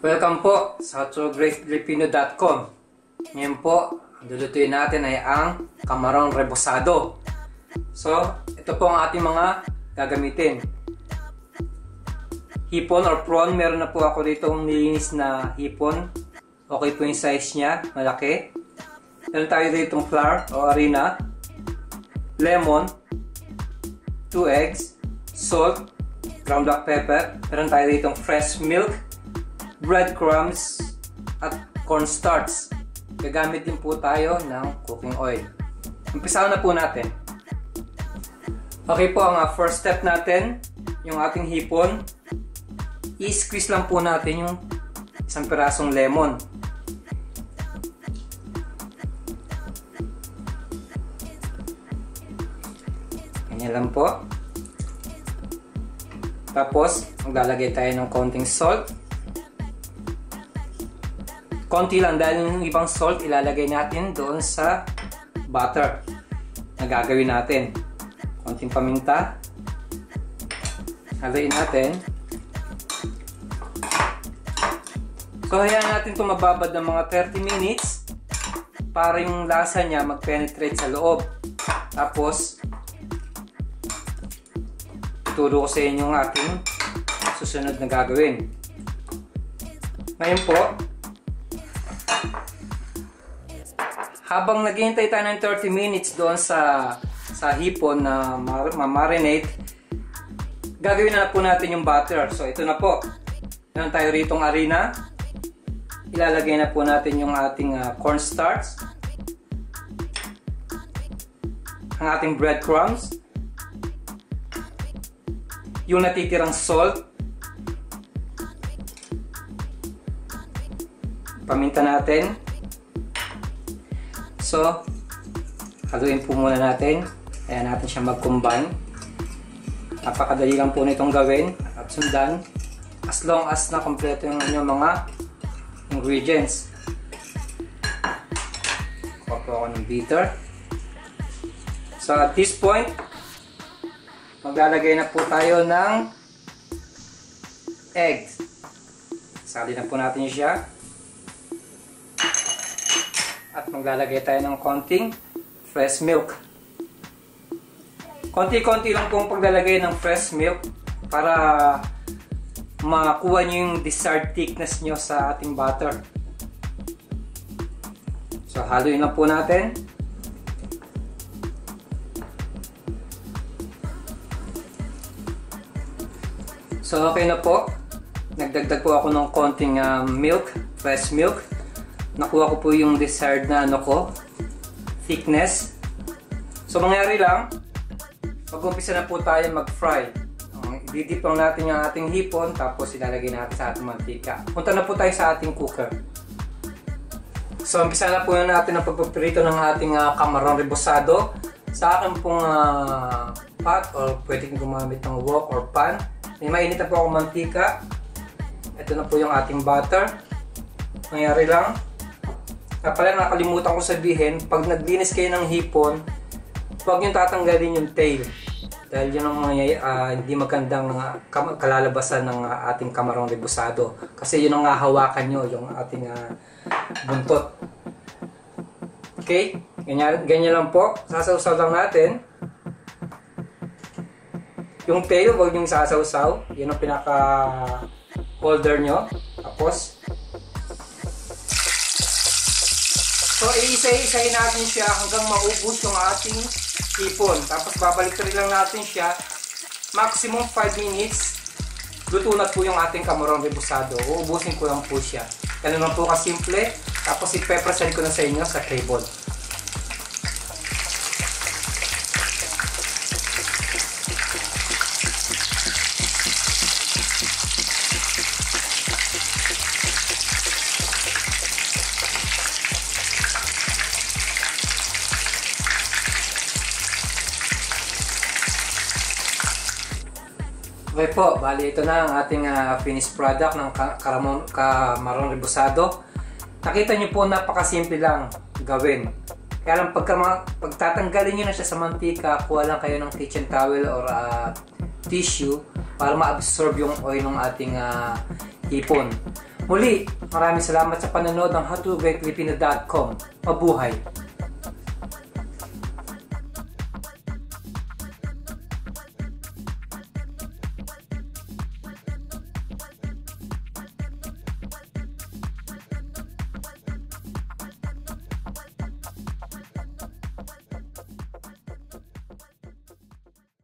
Welcome po sa HowToGreatFilipino.com. Ngayon po, ang lulutuin natin ay ang kamarong rebosado. So, ito po ang ating mga gagamitin. Hipon or prawn, meron na po ako dito nilinis na hipon. Okay po yung size niya, malaki. Meron tayo dito flour o harina, lemon, 2 eggs, salt, ground black pepper. Meron tayo dito fresh milk, breadcrumbs, at cornstarch. Gagamit din po tayo ng cooking oil. Umpisahan na po natin. Okay po, ang first step natin, yung ating hipon, i-squeeze lang po natin yung isang pirasong lemon. Ganyan lang po. Tapos, maglalagay tayo ng konting salt. Konti lang dahil yung ibang salt ilalagay natin doon sa butter na gagawin natin. Konting paminta. Haluin natin. So, hayaan natin ito mababad ng mga 30 minutes para yung lasa niya mag-penetrate sa loob. Tapos, ituro ko sa inyo yung ating susunod na gagawin. Ngayon po, habang naghihintay tayo ng 30 minutes doon sa hipon na ma-marinate, gagawin na po natin yung butter. So ito na po. Meron tayo ritong harina. Ilalagay na po natin yung ating cornstarch, ang ating breadcrumbs, yung natitirang salt, paminta natin. So, haluin po muna natin. Ayan natin siya mag-combine. Napakadali lang po nitong gawin at sundan as long as na kompleto yung inyong mga ingredients. Kuha po ako ng beater. So, at this point, maglalagay na po tayo ng eggs. Sali na po natin siya. At maglalagay tayo ng konting fresh milk. Konti-konti lang po ang paglalagay ng fresh milk para makuha nyo yung desired thickness nyo sa ating butter. So, haluin lang po natin. So, okay na po. Nagdagdag po ako ng konting milk, fresh milk. Nakuha ko po yung desired na thickness. So, mangyari lang, mag-umpisa na po tayo mag-fry. I-dip lang natin yung ating hipon, tapos ilalagay natin sa ating mantika. Punta na po tayo sa ating cooker. So, umpisa na po natin ang pagpaprito ng ating kamarong rebosado. Sa akin pong pot, or pwede kong gumamit ng wok or pan. May mainit na po akong mantika. Ito na po yung ating butter. Mangyari lang. Pala nakalimutan ko sabihin, pag naglinis kayo ng hipon, huwag nyo tatanggalin yung tail. Dahil yun ang hindi magandang kalalabasan ng ating kamarong rebosado. Kasi yun ang hahawakan nyo, yung ating buntot. Okay? Ganyan lang po. Sasawsaw lang natin. Yung tail, huwag nyo sasawsaw. Yun ang pinaka-holder nyo. Tapos, so, iisa-isahin natin siya hanggang maubos yung ating hipon. Tapos, babalik lang natin siya. Maximum 5 minutes. Luto na po yung ating kamarong rebosado. Uubusin ko lang po siya. Ganun lang po kasimple. Tapos, ipe-present ko na sa inyo sa table. Okay po, bali ito na ang ating finished product ng kamarong rebosado. Nakita nyo po, napakasimple lang gawin. Kaya lang pagtatanggalin nyo na siya sa mantika, kuha lang kayo ng kitchen towel or tissue para ma-absorb yung oil ng ating hipon. Muli, maraming salamat sa panonood ng howtobakefilipino.com. Mabuhay!